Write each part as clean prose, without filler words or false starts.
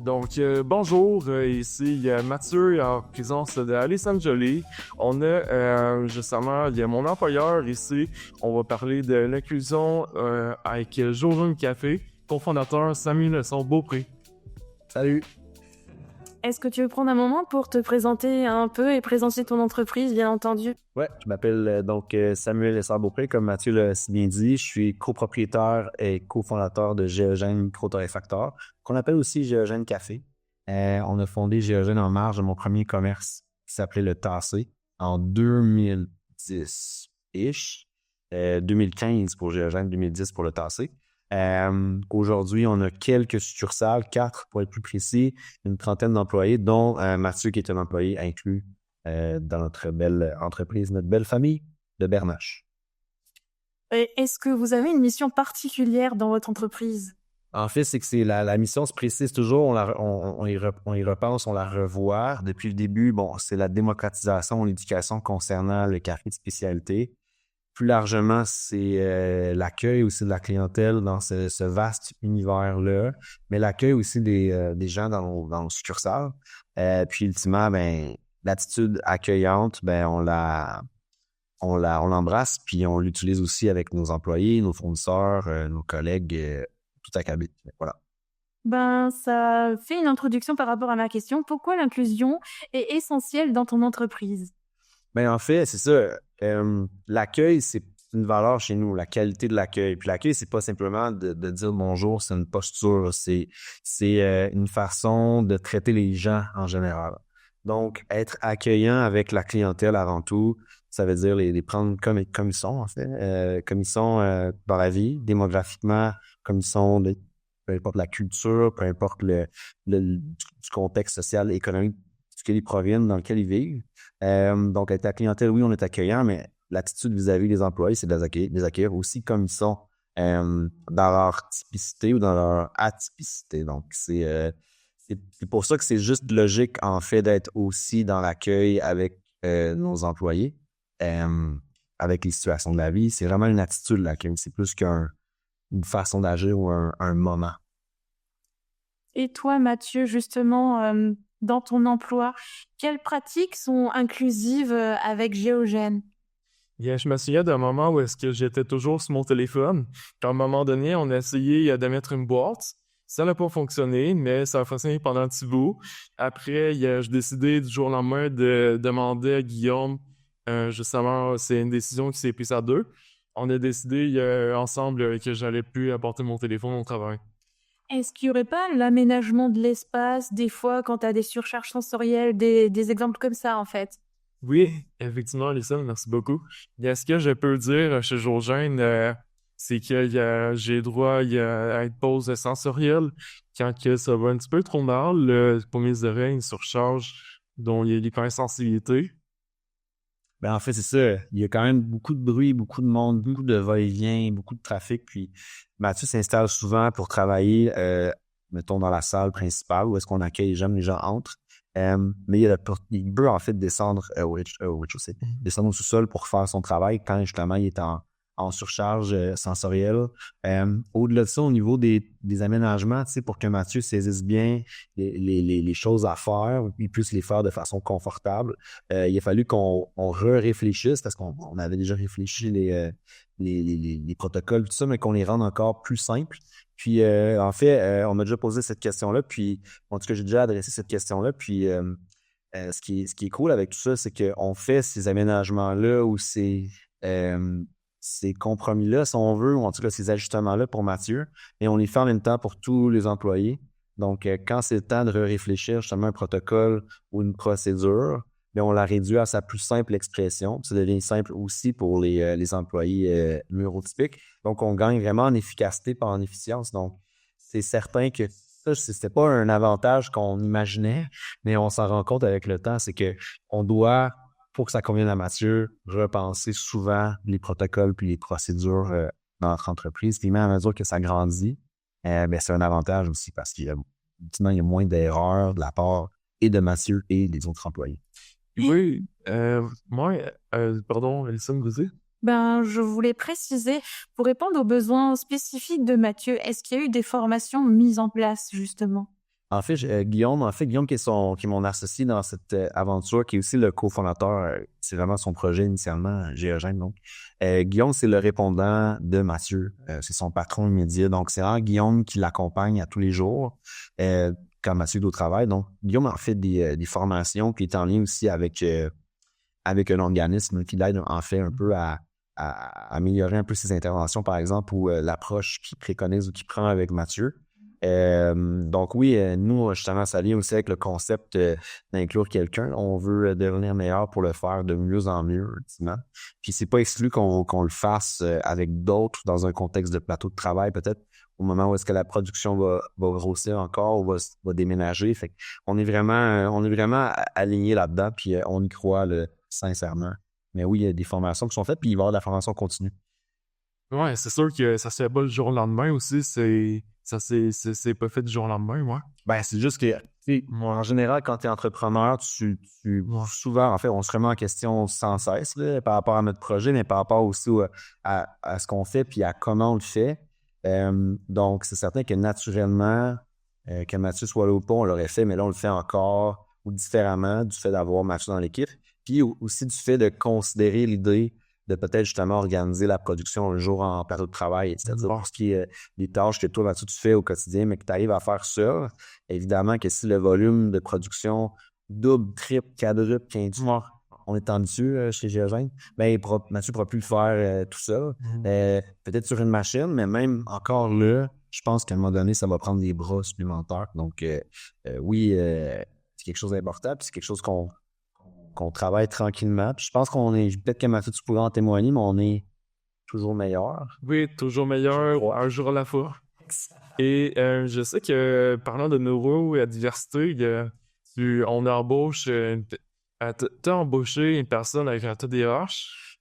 Donc, bonjour, ici Mathieu en présence de Alessandre Joly. On a justement, il y a mon employeur ici. On va parler de l'inclusion avec Jérôme Café, cofondateur Samuel Beaupré. Salut! Est-ce que tu veux prendre un moment pour te présenter un peu et présenter ton entreprise, bien entendu? Ouais, je m'appelle Samuel Beaupré, comme Mathieu l'a si bien dit. Je suis copropriétaire et cofondateur de Géogène Micro-Torréfacteur, qu'on appelle aussi Géogène Café. On a fondé Géogène en marge de mon premier commerce qui s'appelait Le Tassé en 2010-ish. 2015 pour Géogène, 2010 pour Le Tassé. Aujourd'hui, on a quelques succursales, 4 pour être plus précis, une trentaine d'employés, dont Mathieu qui est un employé inclus dans notre belle entreprise, notre belle famille de Bernache. Et est-ce que vous avez une mission particulière dans votre entreprise? En fait, c'est que la mission se précise toujours, on y repense, on la revoit. Depuis le début, c'est la démocratisation de l'éducation concernant le café de spécialité. Plus largement, c'est l'accueil aussi de la clientèle dans ce vaste univers-là, mais l'accueil aussi des gens dans nos succursales. Puis ultimement, l'attitude accueillante, on l'embrasse, puis on l'utilise aussi avec nos employés, nos fournisseurs, nos collègues, tout acabit. Voilà. Ça fait une introduction par rapport à ma question. Pourquoi l'inclusion est essentielle dans ton entreprise? En fait, c'est ça. L'accueil, c'est une valeur chez nous, la qualité de l'accueil. Puis l'accueil, c'est pas simplement de dire bonjour, c'est une posture, c'est une façon de traiter les gens en général. Donc, être accueillant avec la clientèle avant tout, ça veut dire les prendre comme ils sont, en fait, comme ils sont dans la vie, démographiquement, comme ils sont, peu importe la culture, peu importe du contexte social, économique, duquel ils proviennent, dans lequel ils vivent. Donc, avec la clientèle, oui, on est accueillant, mais l'attitude vis-à-vis des employés, c'est de les accueillir aussi comme ils sont dans leur typicité ou dans leur atypicité. Donc, c'est pour ça que c'est juste logique, en fait, d'être aussi dans l'accueil avec nos employés, avec les situations de la vie. C'est vraiment une attitude, l'accueil. C'est plus qu'une façon d'agir ou un moment. Et toi, Mathieu, justement, dans ton emploi, quelles pratiques sont inclusives avec Géogène? Je me souviens d'un moment où est-ce que j'étais toujours sur mon téléphone. À un moment donné, on a essayé de mettre une boîte. Ça n'a pas fonctionné, mais ça a fonctionné pendant un petit bout. Après, j'ai décidé du jour au lendemain de demander à Guillaume, justement, c'est une décision qui s'est prise à deux. On a décidé ensemble que j'allais plus apporter mon téléphone au travail. Est-ce qu'il n'y aurait pas l'aménagement de l'espace, des fois, quand tu as des surcharges sensorielles, des exemples comme ça, en fait? Oui, effectivement, Alison, merci beaucoup. Ce que je peux dire chez Géogène, c'est que j'ai droit à une pause sensorielle quand que ça va un petit peu trop mal pour mes oreilles, une surcharge dont il y a l'hypersensibilité. En fait, c'est ça. Il y a quand même beaucoup de bruit, beaucoup de monde, beaucoup de va-et-vient, beaucoup de trafic. Puis Mathieu s'installe souvent pour travailler, mettons, dans la salle principale où est-ce qu'on accueille les gens entrent. Mais il peut en fait descendre au rez-de-chaussée, descendre au sous-sol pour faire son travail quand justement il est en surcharge sensorielle. Au-delà de ça, au niveau des aménagements, pour que Mathieu saisisse bien les choses à faire, il puisse les faire de façon confortable, il a fallu qu'on réfléchisse, parce qu'on avait déjà réfléchi les protocoles, tout ça, mais qu'on les rende encore plus simples. Puis, en fait, on m'a déjà posé cette question-là, puis en tout cas, j'ai déjà adressé cette question-là, puis ce qui est cool avec tout ça, c'est qu'on fait ces aménagements-là ou ces compromis-là, si on veut, ou en tout cas ces ajustements-là pour Mathieu, et on les fait en même temps pour tous les employés. Donc, quand c'est le temps de réfléchir justement un protocole ou une procédure, on la réduit à sa plus simple expression. Ça devient simple aussi pour les employés neurotypiques. Donc, on gagne vraiment en efficacité pas en efficience. Donc, c'est certain que ça, c'était pas un avantage qu'on imaginait, mais on s'en rend compte avec le temps, c'est que on doit, pour que ça convienne à Mathieu, repenser souvent les protocoles puis les procédures dans notre entreprise. Puis même à mesure que ça grandit, c'est un avantage aussi parce qu'il y a moins d'erreurs de la part et de Mathieu et des autres employés. Oui, moi, pardon, Alison, vous dites? Ben, je voulais préciser, pour répondre aux besoins spécifiques de Mathieu, est-ce qu'il y a eu des formations mises en place, justement? Guillaume qui est mon associé dans cette aventure, qui est aussi le cofondateur, c'est vraiment son projet initialement, Géogène, donc. Guillaume, c'est le répondant de Mathieu. C'est son patron immédiat. Donc, c'est vraiment Guillaume qui l'accompagne à tous les jours quand Mathieu est au travail. Donc, Guillaume en fait des formations qui est en lien aussi avec un organisme qui l'aide en fait un peu à améliorer un peu ses interventions, par exemple, ou l'approche qu'il préconise ou qu'il prend avec Mathieu. Donc oui, nous, justement, ça vient aussi avec le concept d'inclure quelqu'un. On veut devenir meilleur pour le faire de mieux en mieux, ultimement. Puis c'est pas exclu qu'on le fasse avec d'autres dans un contexte de plateau de travail, peut-être au moment où est-ce que la production va grossir encore ou va déménager. Fait on est vraiment aligné là-dedans, puis on y croit sincèrement. Mais oui, il y a des formations qui sont faites, puis il va y avoir de la formation continue. Ouais, c'est sûr que ça se fait pas le jour au lendemain aussi. C'est pas fait du jour au lendemain, ouais. Ben, c'est juste que, tu sais, en général, quand tu es entrepreneur, souvent, en fait, on se remet en question sans cesse là, par rapport à notre projet, mais par rapport aussi à ce qu'on fait puis à comment on le fait. Donc, c'est certain que naturellement, que Mathieu soit là ou pas, on l'aurait fait, mais là, on le fait encore ou différemment du fait d'avoir Mathieu dans l'équipe. Puis aussi du fait de considérer l'idée de peut-être justement organiser la production un jour en période de travail, c'est-à-dire pour ce qui est des tâches que toi, Mathieu, tu fais au quotidien, mais que tu arrives à faire seul. Évidemment que si le volume de production double, triple, quadruple, quintuple, on est tendu chez Géogène, ben Mathieu ne pourra plus le faire tout seul. Peut-être sur une machine, mais même encore là, je pense qu'à un moment donné, ça va prendre des bras supplémentaires. Donc oui, c'est quelque chose d'important, puis c'est quelque chose qu'on travaille tranquillement. Puis je pense peut-être que Mathieu, tu pourrais en témoigner, mais on est toujours meilleur. Oui, toujours meilleur, un jour à la fois. Et je sais que, parlant de neuro et à diversité, on embauche, t'as embauché une personne avec un TDAH?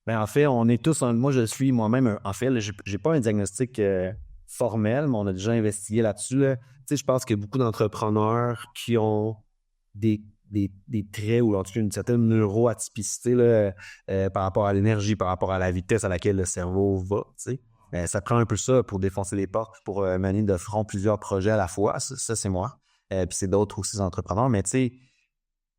Ben, en fait, on est tous, moi je suis moi-même, en fait, j'ai pas un diagnostic formel, mais on a déjà investigué là-dessus. Là. Tu sais, je pense qu'il y a beaucoup d'entrepreneurs qui ont des traits ou en tout cas une certaine neuroatypicité là, par rapport à l'énergie, par rapport à la vitesse à laquelle le cerveau va. Tu sais. Ça prend un peu ça pour défoncer les portes, pour mener de front plusieurs projets à la fois. Ça c'est moi. Puis c'est d'autres aussi entrepreneurs. Mais tu sais,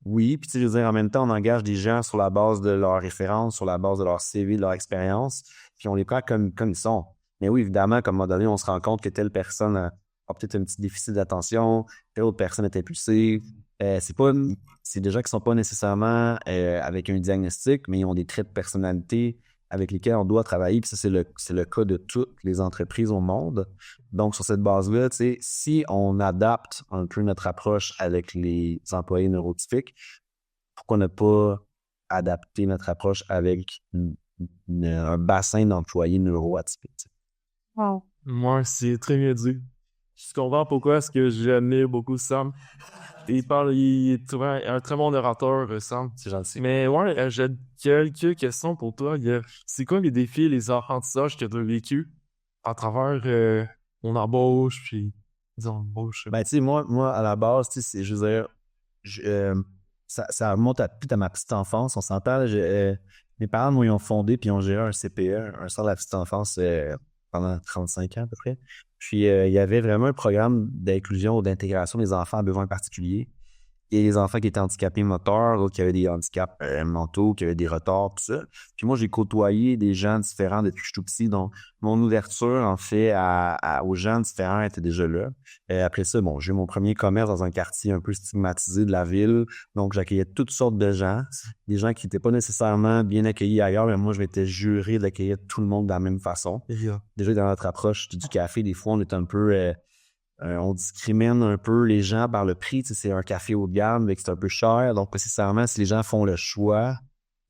oui, puis tu sais, je veux dire, en même temps, on engage des gens sur la base de leurs références, sur la base de leur CV, de leur expérience, puis on les prend comme ils sont. Mais oui, évidemment, comme à un moment donné, on se rend compte que telle personne a peut-être un petit déficit d'attention, telle autre personne est impulsive. C'est des gens qui sont pas nécessairement avec un diagnostic, mais ils ont des traits de personnalité avec lesquels on doit travailler. Puis ça, c'est le cas de toutes les entreprises au monde. Donc, sur cette base-là, tu sais, si on adapte un peu notre approche avec les employés neurotypiques, pourquoi ne pas adapter notre approche avec un bassin d'employés neuroatypiques? Wow. Moi, c'est très bien dit. Je comprends pourquoi est-ce que j'admire beaucoup Sam. Il est un très bon orateur, Sam. C'est gentil. Mais ouais, j'ai quelques questions pour toi. C'est quoi les défis, les apprentissages que tu as vécu à travers mon embauche, puis disons embauche? Ben, tu sais, moi, à la base, tu sais, je veux dire, ça remonte à ma petite enfance. On s'entend, mes parents, moi, ils ont fondé puis ils ont géré un CPE, un centre de la petite enfance, pendant 35 ans à peu près. Puis, il y avait vraiment un programme d'inclusion ou d'intégration des enfants à besoins particuliers. Il y a des enfants qui étaient handicapés moteurs, d'autres qui avaient des handicaps mentaux, qui avaient des retards, tout ça. Puis moi, j'ai côtoyé des gens différents depuis que je suis tout petit. Donc, mon ouverture, en fait, aux gens différents était déjà là. Après ça, bon, j'ai eu mon premier commerce dans un quartier un peu stigmatisé de la ville. Donc, j'accueillais toutes sortes de gens. Des gens qui n'étaient pas nécessairement bien accueillis ailleurs, mais moi, je m'étais juré d'accueillir tout le monde de la même façon. Déjà, dans notre approche du café, des fois, on est un peu... on discrimine un peu les gens par le prix. Tu sais, c'est un café haut de gamme, mais c'est un peu cher. Donc, nécessairement, si les gens font le choix,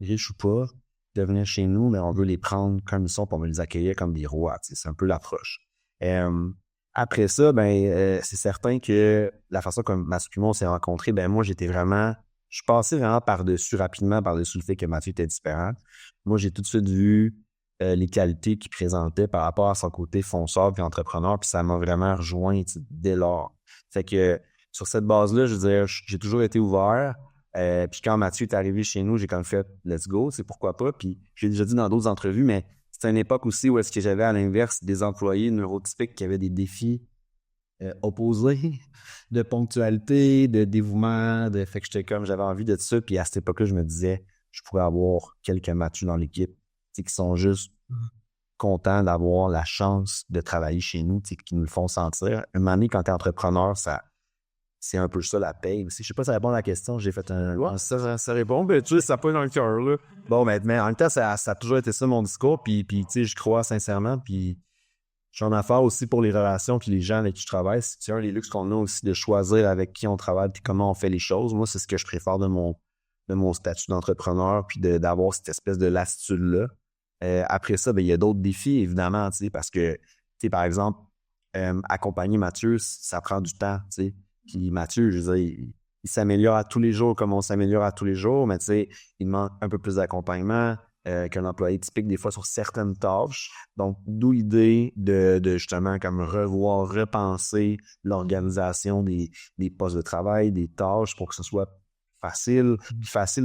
riches ou pas, de venir chez nous, mais on veut les prendre comme ils sont pour les accueillir comme des rois. Tu sais, c'est un peu l'approche. Après ça, c'est certain que la façon comme Mathieu et moi on s'est rencontrés, moi, je suis passé vraiment rapidement par-dessus le fait que Mathieu était différent. Moi, j'ai tout de suite vu les qualités qu'il présentait par rapport à son côté fonceur puis entrepreneur, puis ça m'a vraiment rejoint dès lors. Fait que sur cette base-là, je veux dire, j'ai toujours été ouvert. Puis quand Mathieu est arrivé chez nous, j'ai comme fait « let's go », c'est pourquoi pas. Puis j'ai déjà dit dans d'autres entrevues, mais c'était une époque aussi où est-ce que j'avais à l'inverse des employés neurotypiques qui avaient des défis opposés de ponctualité, de dévouement, fait que j'avais envie de ça. Puis à cette époque-là, je me disais, je pourrais avoir quelques Mathieu dans l'équipe, qui sont juste contents d'avoir la chance de travailler chez nous, qui nous le font sentir. Un moment donné, quand t'es entrepreneur, c'est un peu ça la paye aussi. Je sais pas si ça répond à la question. J'ai fait Ça répond, mais tu sais, ça pas dans le cœur, là. Bon, mais en même temps, ça a toujours été ça mon discours. Puis tu sais, je crois sincèrement. Puis j'en ai affaire aussi pour les relations puis les gens avec qui je travaille. C'est un des luxes qu'on a aussi de choisir avec qui on travaille puis comment on fait les choses. Moi, c'est ce que je préfère de mon statut d'entrepreneur puis d'avoir cette espèce de lassitude-là. Après ça, ben il y a d'autres défis, évidemment, tu sais, parce que, tu sais, par exemple, accompagner Mathieu, ça prend du temps, tu sais. Puis Mathieu, je veux dire, il s'améliore à tous les jours comme on s'améliore à tous les jours, mais tu sais, il demande un peu plus d'accompagnement qu'un employé typique des fois sur certaines tâches. Donc, d'où l'idée de justement comme repenser l'organisation des postes de travail, des tâches pour que ce soit facile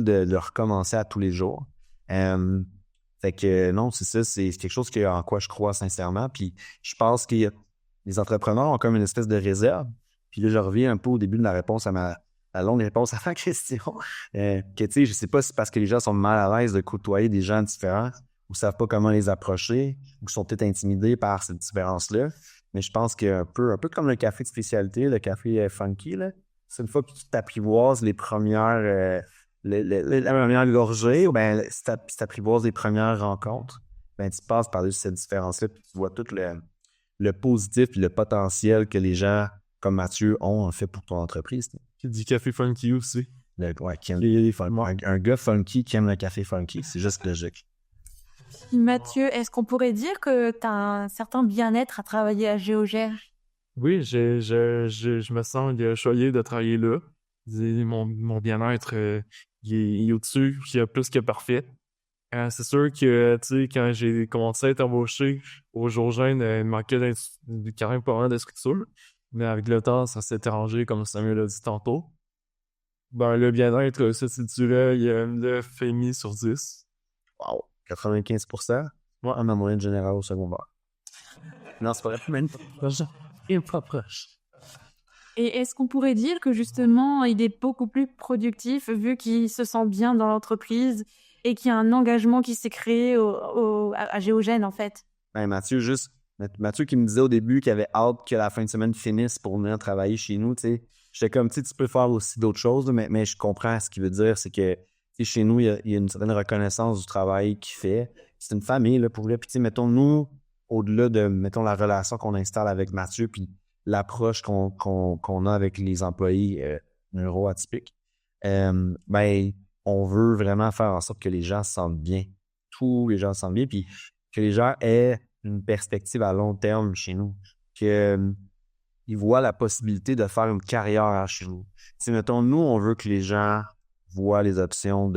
de recommencer à tous les jours. Fait que non, c'est ça, c'est quelque chose en quoi je crois sincèrement. Puis je pense que les entrepreneurs ont comme une espèce de réserve. Puis là, je reviens un peu au début de la réponse à la longue réponse à ma question. Que tu sais, je sais pas si c'est parce que les gens sont mal à l'aise de côtoyer des gens différents ou savent pas comment les approcher ou sont peut-être intimidés par cette différence-là. Mais je pense qu'un peu comme le café de spécialité, le café funky, là, c'est une fois que tu t'apprivoises les premières la première gorgée, ou bien si t'apprivoises les premières rencontres, ben tu passes par-dessus cette différence-là, puis tu vois tout le positif et le potentiel que les gens comme Mathieu ont en fait pour ton entreprise. Qui dit café funky aussi. Un gars funky qui aime le café funky, c'est juste logique. Mathieu, est-ce qu'on pourrait dire que tu as un certain bien-être à travailler à Géogère? Oui, je me sens choyé de travailler là. Mon bien-être, il est au-dessus, il est plus que parfait. C'est sûr que, tu sais, quand j'ai commencé à être embauché au Jourgène, il manquait quand même pas mal de structure. Mais avec le temps, ça s'est arrangé, comme Samuel l'a dit tantôt. Ben, le bien-être se situerait, il y a 9,5 sur 10. Wow! 95%? Moi, à ma moyenne générale au secondaire. Non, c'est pas vrai, même pas proche. Et est-ce qu'on pourrait dire que justement, il est beaucoup plus productif vu qu'il se sent bien dans l'entreprise et qu'il y a un engagement qui s'est créé à Géogène, en fait? Ben, Mathieu qui me disait au début qu'il avait hâte que la fin de semaine finisse pour venir travailler chez nous, tu sais. J'étais comme, tu sais, tu peux faire aussi d'autres choses, mais je comprends ce qu'il veut dire, c'est que, tu sais, chez nous, il y a une certaine reconnaissance du travail qu'il fait. C'est une famille, là, pour vrai. Puis, tu sais, mettons, nous, au-delà de, mettons, la relation qu'on installe avec Mathieu, puis l'approche qu'on a avec les employés neuroatypiques, ben, on veut vraiment faire en sorte que les gens se sentent bien. Tous les gens se sentent bien, puis que les gens aient une perspective à long terme chez nous, qu'ils voient la possibilité de faire une carrière chez nous. Si, mettons, nous, on veut que les gens voient les options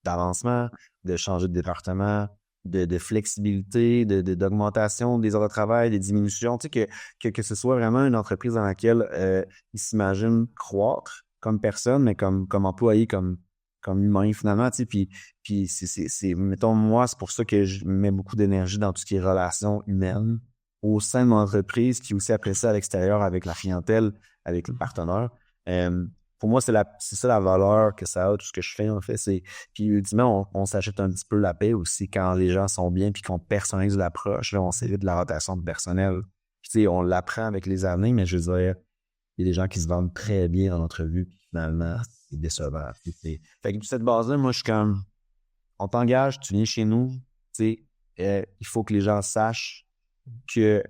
d'avancement, de changer de département, de flexibilité, d'augmentation des heures de travail, des diminutions, tu sais, que ce soit vraiment une entreprise dans laquelle ils s'imaginent croître comme personne, mais comme employé, comme humain, finalement, tu sais, puis c'est, mettons, moi, c'est pour ça que je mets beaucoup d'énergie dans tout ce qui est relations humaines au sein de mon entreprise, qui est aussi après ça à l'extérieur avec la clientèle, avec le partenaire. Pour moi, c'est ça la valeur que ça a, tout ce que je fais, en fait. Puis ultimement, on s'achète un petit peu la paix aussi quand les gens sont bien puis qu'on personnalise l'approche. Là, on s'évite de la rotation de personnel. Puis, tu sais, on l'apprend avec les années, mais je veux dire, il y a des gens qui se vendent très bien en entrevue, puis finalement, c'est décevant. Fait que de cette base-là, moi, je suis comme, on t'engage, tu viens chez nous, tu sais, il faut que les gens sachent que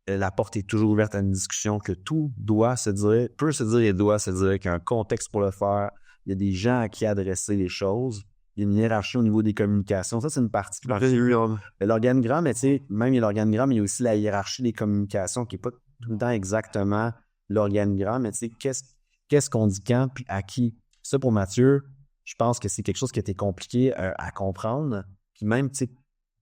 la porte est toujours ouverte à une discussion, que tout doit se dire, peut se dire et doit se dire, qu'il y a un contexte pour le faire, il y a des gens à qui adresser les choses, il y a une hiérarchie au niveau des communications. Ça, c'est une partie. L'organigramme, mais tu sais, même il y a l'organigramme, il y a aussi la hiérarchie des communications qui n'est pas tout le temps exactement l'organigramme, mais tu sais, qu'est-ce qu'on dit quand, puis à qui. Ça, pour Mathieu, je pense que c'est quelque chose qui a été compliqué à comprendre. Puis même, tu sais,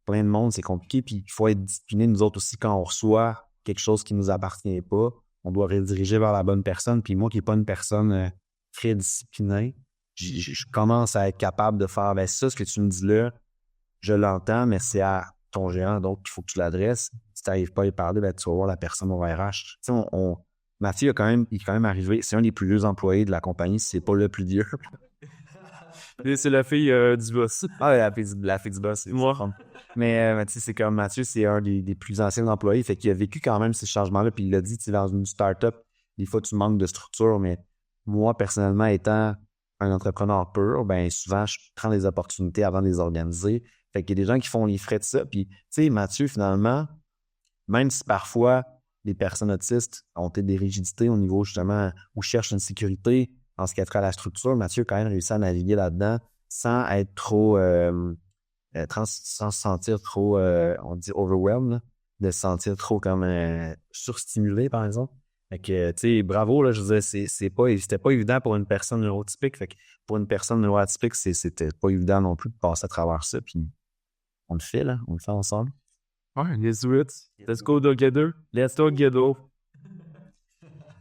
plein de monde, c'est compliqué, puis il faut être discipliné, nous autres aussi, quand on reçoit quelque chose qui nous appartient pas, on doit rediriger vers la bonne personne. Puis moi, qui n'est pas une personne très disciplinée, je commence à être capable de faire, ben ça, ce que tu me dis là, je l'entends, mais c'est à ton gérant, donc il faut que tu l'adresses. Si tu n'arrives pas à y parler, ben tu vas voir la personne au RH. Tu sais, Mathieu il est quand même arrivé, c'est un des plus vieux employés de la compagnie, si c'est pas le plus vieux. Et c'est la fille du boss. Ah, la fille du boss, c'est Moi. fun. Mais tu sais, c'est comme Mathieu, c'est un des plus anciens employés, fait qu'il a vécu quand même ces changements-là, puis il l'a dit, tu sais, dans une start-up, des fois, tu manques de structure, mais moi, personnellement, étant un entrepreneur pur, ben souvent, je prends des opportunités avant de les organiser. Fait qu'il y a des gens qui font les frais de ça, puis tu sais, Mathieu, finalement, même si parfois les personnes autistes ont des rigidités au niveau, justement, où cherchent une sécurité en ce qui a trait à la structure, Mathieu a quand même réussi à naviguer là-dedans sans être trop... sans se sentir trop, on dit overwhelmed, là, de se sentir trop comme surstimulé, par exemple. Fait que, tu sais, bravo, là, je veux dire, c'était pas évident pour une personne neurotypique. Fait que pour une personne neuroatypique, c'était pas évident non plus de passer à travers ça. Puis on le fait, là, on le fait ensemble. Ouais, let's do it. Let's go together. Let's together.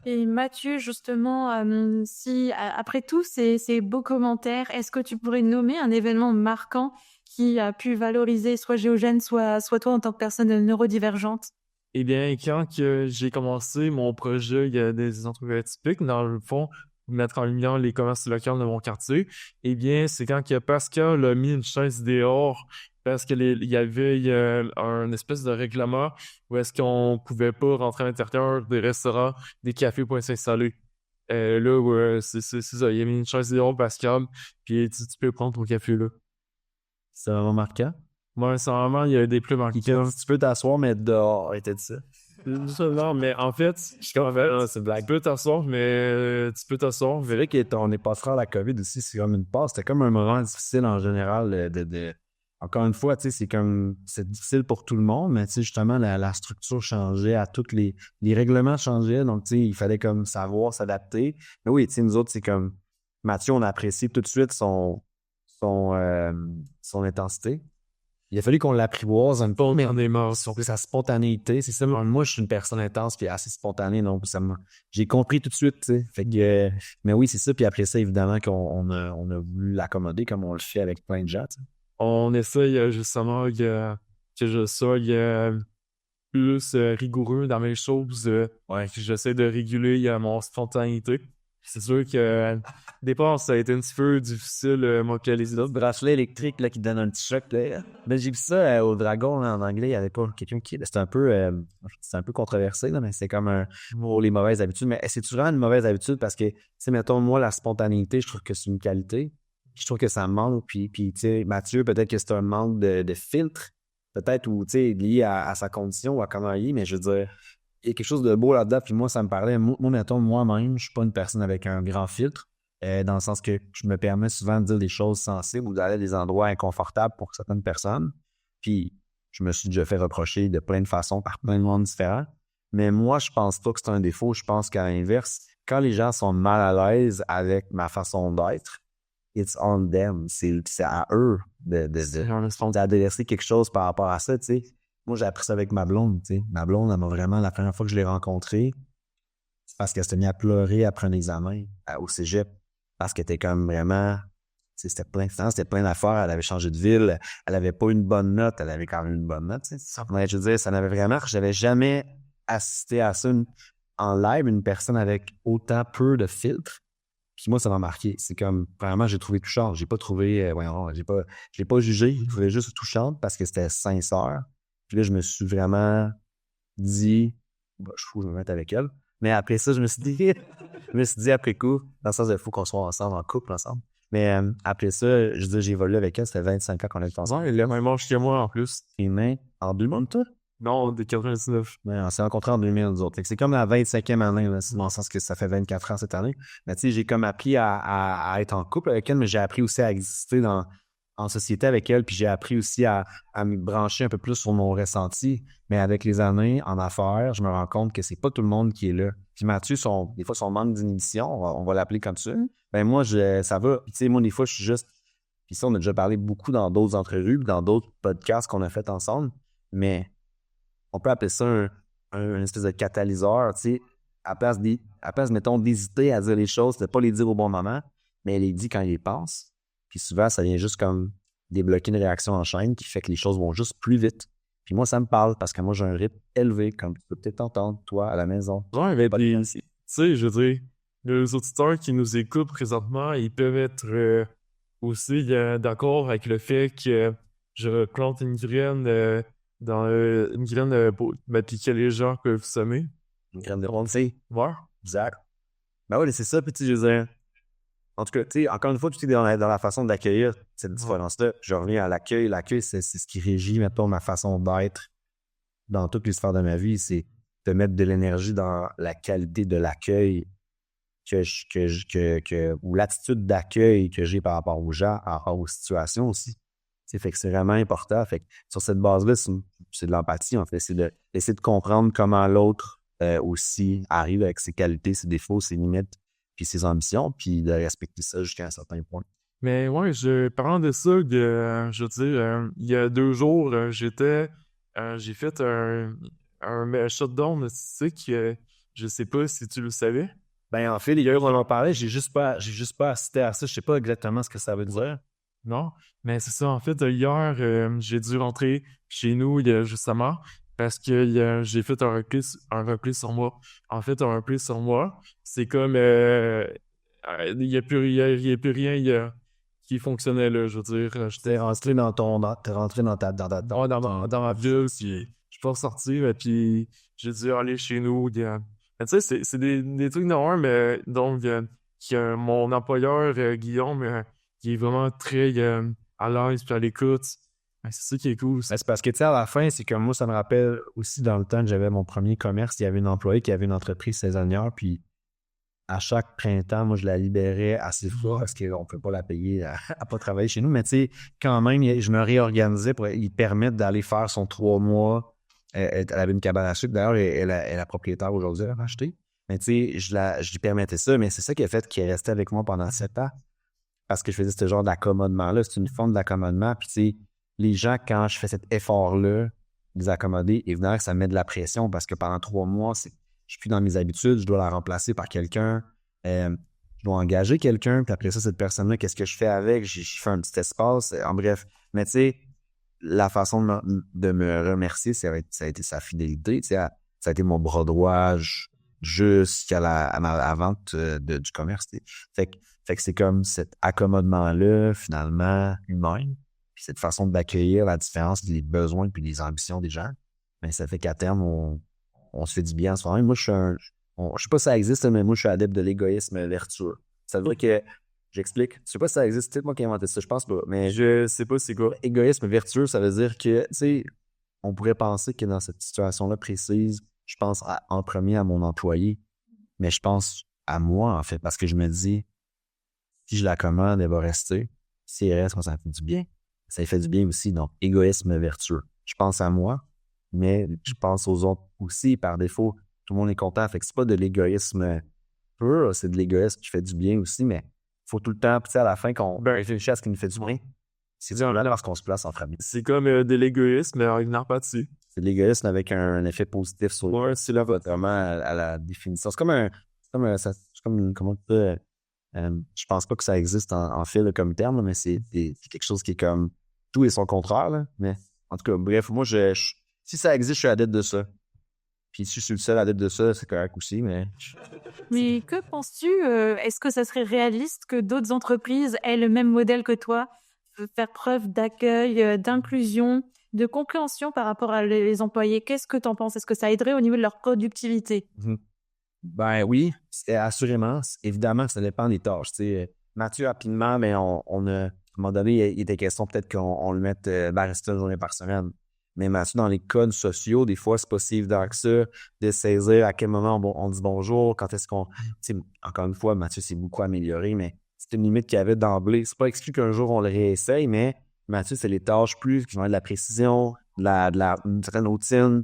Et Mathieu, justement, si après tous ces beaux commentaires, est-ce que tu pourrais nommer un événement marquant qui a pu valoriser soit Géogène, soit toi en tant que personne neurodivergente? Eh bien, quand que j'ai commencé mon projet, il y a des entreprises atypiques, dans le fond, mettre en lumière les commerces locaux de mon quartier, eh bien, c'est quand que Pascal a mis une chaise dehors parce qu'il y avait un espèce de règlement où est-ce qu'on pouvait pas rentrer à l'intérieur des restaurants, des cafés pour s'installer. Là, ouais, c'est ça. Il a mis une chaise dehors, Pascal, puis tu peux prendre ton café là. C'est vraiment marquant. Moi, sincèrement, il y a des plus marquants. Tu peux t'asseoir, mais dehors, était dit ça. Non, mais en fait, c'est blague. tu peux t'asseoir, tu peux t'asseoir. C'est vrai qu'on est passé à la COVID aussi, c'est comme une passe. C'était comme un moment difficile en général Encore une fois, tu sais, c'est difficile pour tout le monde, mais tu sais, justement, la structure changeait, les règlements changeaient, donc tu sais, il fallait comme savoir s'adapter. Mais oui, tu sais, nous autres, c'est comme Mathieu, on a apprécié tout de suite son intensité. Il a fallu qu'on l'apprivoise un peu, mais on est mort sur sa spontanéité. C'est ça. Moi, je suis une personne intense puis assez spontanée, donc j'ai compris tout de suite, tu sais. Fait que, mais oui, c'est ça. Puis après ça, évidemment, qu'on a voulu l'accommoder comme on le fait avec plein de gens, tu sais. On essaye justement que je sois plus rigoureux dans mes choses. Que j'essaie de réguler mon spontanéité. C'est sûr que au départ, ça a été un petit peu difficile, moi, que les autres. Bracelet électrique là, qui donne un petit choc. Là. Mais j'ai vu ça au Dragon là, en anglais. Il y avait pas quelqu'un qui. C'était un peu controversé, là, mais c'est comme pour les mauvaises habitudes. Mais c'est toujours une mauvaise habitude parce que, tu sais, mettons, moi, la spontanéité, je trouve que c'est une qualité. Je trouve que ça me manque. Puis tu sais, Mathieu, peut-être que c'est un manque de filtre. Peut-être, ou, tu sais, lié à sa condition ou à comment il est, mais je veux dire. Il y a quelque chose de beau là-dedans, puis moi, ça me parlait. Mettons, moi-même, je suis pas une personne avec un grand filtre, dans le sens que je me permets souvent de dire des choses sensibles ou d'aller à des endroits inconfortables pour certaines personnes. Puis, je me suis déjà fait reprocher de plein de façons par plein de monde différents. Mais moi, je pense pas que c'est un défaut. Je pense qu'à l'inverse, quand les gens sont mal à l'aise avec ma façon d'être, it's on them. C'est à eux d'adresser quelque chose par rapport à ça, tu sais. Moi, j'ai appris ça avec ma blonde, tu sais. Ma blonde, elle m'a vraiment, la première fois que je l'ai rencontrée, c'est parce qu'elle s'était mise à pleurer après un examen au cégep. Parce qu'elle était comme vraiment, tu sais, c'était plein d'affaires. Elle avait changé de ville. Elle avait pas une bonne note. Elle avait quand même une bonne note, tu sais. Mais je veux dire, ça n'avait vraiment, j'avais jamais assisté à ça en live, une personne avec autant peu de filtres. Puis moi, ça m'a marqué. C'est comme, vraiment, j'ai trouvé touchant. J'ai pas trouvé, je l'ai pas jugé. Je trouvais juste touchante parce que c'était sincère. Puis là, je me suis vraiment dit, bah, je vais me mettre avec elle. Mais après ça, je me suis dit après coup, dans le sens il faut qu'on soit ensemble, en couple ensemble. Mais après ça, je veux dire, j'ai évolué avec elle, c'était 25 ans qu'on a été ensemble. Ouais, il a le même âge que moi en plus. Et mais en 2000, toi? Non, de 99. Ouais, on s'est rencontrés en 2000, nous autres. Fait que c'est comme la 25e année, là, dans le sens que ça fait 24 ans cette année. Mais tu sais, j'ai comme appris à être en couple avec elle, mais j'ai appris aussi à exister en société avec elle, puis j'ai appris aussi à me brancher un peu plus sur mon ressenti. Mais avec les années, en affaires, je me rends compte que c'est pas tout le monde qui est là. Puis Mathieu, des fois, son manque d'inhibition, on va l'appeler comme ça. Ben moi, ça va. Puis tu sais, moi, des fois, je suis juste... Puis ça, on a déjà parlé beaucoup dans d'autres entrevues, dans d'autres podcasts qu'on a fait ensemble. Mais on peut appeler ça un espèce de catalyseur, tu sais, à place, mettons, d'hésiter à dire les choses, de pas les dire au bon moment. mais elle les dit quand il les pense. Puis souvent, ça vient juste comme débloquer une réaction en chaîne qui fait que les choses vont juste plus vite. Puis moi, ça me parle parce que moi, j'ai un rythme élevé, comme tu peux peut-être entendre, toi, à la maison. Ouais, mais tu sais, je veux dire, les auditeurs qui nous écoutent présentement, ils peuvent être aussi d'accord avec le fait que je plante une graine une graine puis que les gens peuvent semer. Une graine de ronde, c'est Ouais. exact. Ben ouais, c'est ça, puis tu sais, je veux dire, en tout cas, tu sais, encore une fois, tout est dans la façon d'accueillir cette différence-là. Je reviens à l'accueil. L'accueil, c'est ce qui régit, mettons, ma façon d'être dans toutes les sphères de ma vie. C'est de mettre de l'énergie dans la qualité de l'accueil ou l'attitude d'accueil que j'ai par rapport aux gens, par rapport aux situations aussi. T'sais, fait que c'est vraiment important. Fait que sur cette base-là, c'est de l'empathie, en fait. C'est d'essayer de comprendre comment l'autre aussi arrive avec ses qualités, ses défauts, ses limites, puis ses ambitions, puis de respecter ça jusqu'à un certain point. Mais ouais, parlant de ça, je veux dire, il y a 2 jours, j'ai fait un shutdown narcissique. Je sais pas si tu le savais. Ben, en fait, les gars, on en parlait, j'ai juste pas assisté à ça. Je sais pas exactement ce que ça veut dire. Non, mais c'est ça. En fait, hier, j'ai dû rentrer chez nous justement parce que j'ai fait un repli sur moi. En fait, un repli sur moi, c'est comme il y a il y a plus rien qui fonctionnait là. Je veux dire, T'es rentré t'es rentré dans dans ma bulle, puis je peux ressortir, puis j'ai dû aller chez nous. Mais tu sais, c'est des trucs normaux, mais donc mon employeur, Guillaume, qui est vraiment très à l'aise puis à l'écoute. Ben, c'est ça qui est cool. Ben, c'est parce que, tu sais, à la fin, c'est que moi, ça me rappelle aussi dans le temps que j'avais mon premier commerce, il y avait une employée qui avait une entreprise saisonnière, puis à chaque printemps, moi, je la libérais assez fort parce qu'on ne peut pas la payer à pas travailler chez nous. Mais tu sais, quand même, je me réorganisais pour lui permettre d'aller faire son 3 mois. Elle avait une cabane à sucre. D'ailleurs, elle est la propriétaire aujourd'hui, elle a racheté. Mais tu sais, je lui permettais ça. Mais c'est ça qui a fait qu'il est resté avec moi pendant 7 ans. Parce que je faisais ce genre d'accommodement-là. C'est une forme d'accommodement. Puis tu sais, les gens, quand je fais cet effort-là, de les accommoder, évidemment que ça met de la pression parce que pendant 3 mois, je suis plus dans mes habitudes, je dois la remplacer par quelqu'un, je dois engager quelqu'un, puis après ça, cette personne-là, qu'est-ce que je fais avec? Je fais un petit espace, en bref. Mais tu sais, la façon de me remercier, ça a été sa fidélité, tu sais, ça a été mon bras droit jusqu'à la vente du commerce, tu sais. Fait que c'est comme cet accommodement-là, finalement, humain, puis cette façon d'accueillir la différence, les besoins puis les ambitions des gens, mais ça fait qu'à terme, on se fait du bien en soi-même. Moi, je sais pas si ça existe, mais moi, je suis adepte de l'égoïsme vertueux. Ça veut dire que, j'explique, je sais pas si ça existe, c'est peut-être moi qui ai inventé ça, je pense pas, mais Je sais pas c'est quoi. égoïsme vertueux, ça veut dire que, tu sais, on pourrait penser que dans cette situation-là précise, je pense en premier à mon employé, mais je pense à moi, en fait, parce que je me dis, si je la commande, elle va rester. Si elle reste, moi, ça me fait du bien. Ça lui fait du bien aussi, donc égoïsme vertueux. Je pense à moi, mais je pense aux autres aussi, par défaut. Tout le monde est content. Fait que c'est pas de l'égoïsme pur, c'est de l'égoïsme qui fait du bien aussi, mais il faut tout le temps, tu sais, à la fin, qu'on réfléchisse à ce qui nous fait du bien. C'est dur là parce qu'on se place en famille. C'est comme de l'égoïsme, mais avec une empathie. C'est de l'égoïsme avec un effet positif sur l'autre. C'est là vraiment à la définition. C'est comme comment tu peux, je pense pas que ça existe en fait là, comme terme, là, mais c'est quelque chose qui est comme tout et son contraire. Là. Mais en tout cas, bref, moi, si ça existe, je suis adepte de ça. Puis si je suis le seul adepte de ça, c'est correct aussi, mais... Mais que penses-tu? Est-ce que ça serait réaliste que d'autres entreprises aient le même modèle que toi, faire preuve d'accueil, d'inclusion, de compréhension par rapport à les employés? Qu'est-ce que tu en penses? Est-ce que ça aiderait au niveau de leur productivité? Ben oui, assurément. Évidemment, ça dépend des tâches. T'sais. Mathieu, rapidement, mais on a... À un moment donné, il était question peut-être qu'on le mette barista une journée par semaine. Mais Mathieu, dans les codes sociaux, des fois, c'est pas si évident que ça de saisir à quel moment on dit bonjour, quand est-ce qu'on... Encore une fois, Mathieu s'est beaucoup amélioré, mais c'est une limite qu'il y avait d'emblée. C'est pas exclu qu'un jour, on le réessaye, mais Mathieu, c'est les tâches plus qui vont être de la précision, une certaine routine.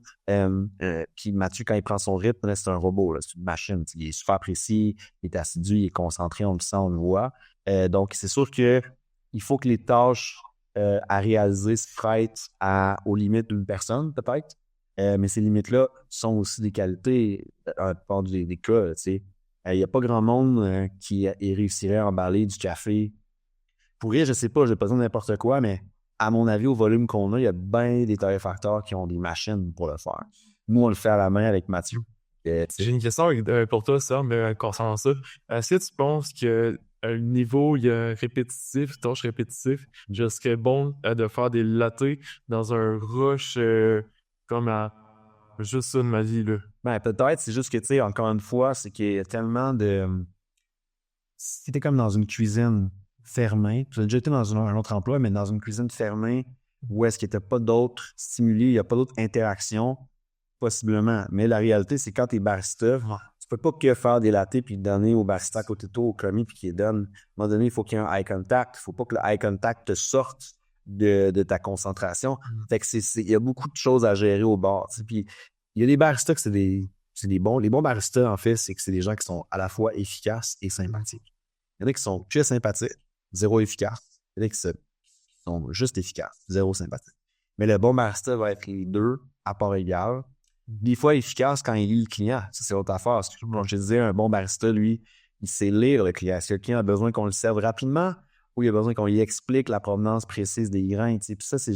Puis Mathieu, quand il prend son rythme, là, c'est un robot, là, c'est une machine. Il est super précis, il est assidu, il est concentré, on le sent, on le voit. Donc, c'est sûr que il faut que les tâches à réaliser se prêtent aux limites d'une personne, peut-être. Mais ces limites-là sont aussi des qualités, dans la plupart des cas, tu sais. Il n'y a pas grand monde qui réussirait à emballer du café. Pour vrai, je sais pas, j'ai pas besoin de n'importe quoi, mais à mon avis, au volume qu'on a, il y a bien des torréfacteurs qui ont des machines pour le faire. Nous, on le fait à la main avec Mathieu. J'ai une question pour toi, Sam, concernant ça. Est-ce que tu penses que un niveau répétitif, tâche répétitive, je serais bon de faire des lattés dans un rush comme à juste ça de ma vie, là? Ben, peut-être, c'est juste que, tu sais, encore une fois, c'est qu'il y a tellement de... Si t'es comme dans une cuisine fermée, tu as déjà été dans un autre emploi, mais dans une cuisine fermée, où est-ce qu'il n'y a pas d'autres stimuli, il n'y a pas d'autres interactions, possiblement. Mais la réalité, c'est quand t'es barista, tu peux pas que faire des lattés puis donner au barista à côté de toi, au commis, puis qu'il les donne. À un moment donné, il faut qu'il y ait un eye contact. Il faut pas que le eye contact te sorte de ta concentration. Fait que il y a beaucoup de choses à gérer au bar. Tu sais. Puis il y a des baristas que c'est des bons. Les bons baristas, en fait, c'est que c'est des gens qui sont à la fois efficaces et sympathiques. Il y en a qui sont très sympathiques, zéro efficaces. Il y en a qui sont juste efficaces, zéro sympathiques. Mais le bon barista va être les deux à part égale. Des fois efficace quand il lit le client. Ça, c'est autre affaire. Comme je disais, un bon barista, lui, il sait lire le client. Si le client a besoin qu'on le serve rapidement ou il a besoin qu'on lui explique la provenance précise des grains, tu sais. Puis ça, c'est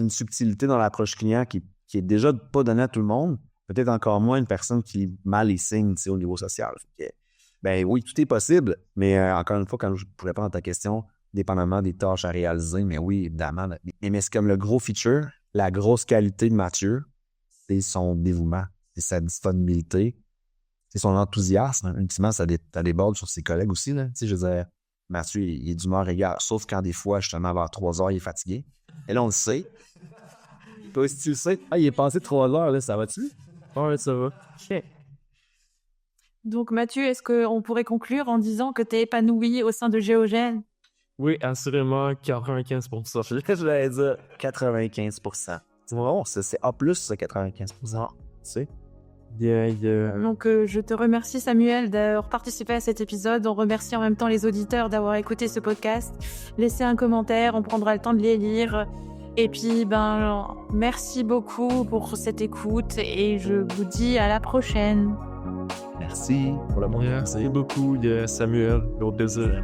une subtilité dans l'approche client qui est déjà pas donnée à tout le monde. Peut-être encore moins une personne qui lit mal les signes, tu sais, au niveau social. Ben oui, tout est possible, mais encore une fois, quand je pourrais répondre à ta question, dépendamment des tâches à réaliser, mais oui, évidemment. Mais c'est comme le gros feature, la grosse qualité de Mathieu, c'est son dévouement, c'est sa disponibilité, c'est son enthousiasme. Ultimement, ça déborde sur ses collègues aussi. Là. Tu sais, je veux dire, Mathieu, il est d'humeur égale, sauf quand des fois, justement, vers 3 heures, il est fatigué. Et là, on le sait. Toi aussi, tu le sais. Ah, il est passé 3 heures, là, ça va-tu? Ouais, ça va. Ok. Donc Mathieu, est-ce qu'on pourrait conclure en disant que tu es épanoui au sein de Géogène? Oui, assurément 95%. Je l'allais dire 95%. C'est vraiment, c'est A+, ça, 95%. Tu sais? Yeah. Donc je te remercie Samuel d'avoir participé à cet épisode. On remercie en même temps les auditeurs d'avoir écouté ce podcast. Laissez un commentaire, on prendra le temps de les lire. Et puis, merci beaucoup pour cette écoute et je vous dis à la prochaine. Merci pour le moment. Merci beaucoup, Samuel. Au plaisir.